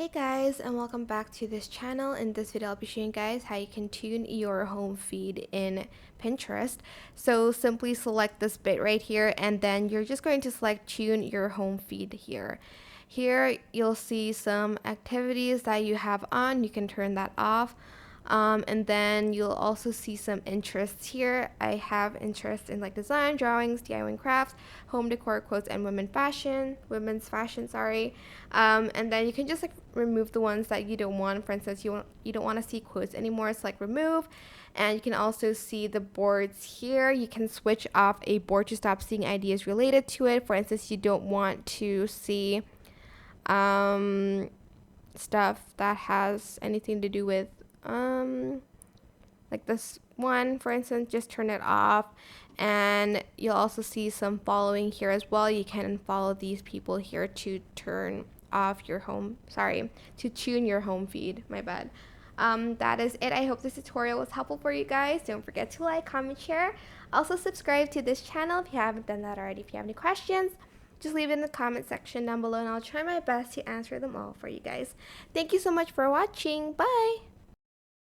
Hey guys, and welcome back to this channel. In this video I'll be showing you guys how you can tune your home feed in Pinterest. So simply select this bit right here, and then you're just going to select tune your home feed here. Here you'll see some activities that you have on. You can turn that off. And then you'll also see some interests here. I have interests in like design, drawings, DIY and crafts, home decor, quotes, and women's fashion, sorry. And then you can just like remove the ones that you don't want. For instance, you don't want to see quotes anymore. It's like remove. And you can also see the boards here. You can switch off a board to stop seeing ideas related to it. For instance, you don't want to see stuff that has anything to do with like this one, for instance. Just turn it off. And you'll also see some following here as well. You can follow these people here to turn off your to tune your home feed. My bad. That is it. I hope this tutorial was helpful for you guys. Don't forget to like, comment, share. Also subscribe to this channel if you haven't done that already. If you have any questions, just leave it in the comment section down below and I'll try my best to answer them all for you guys. Thank you so much for watching. Bye!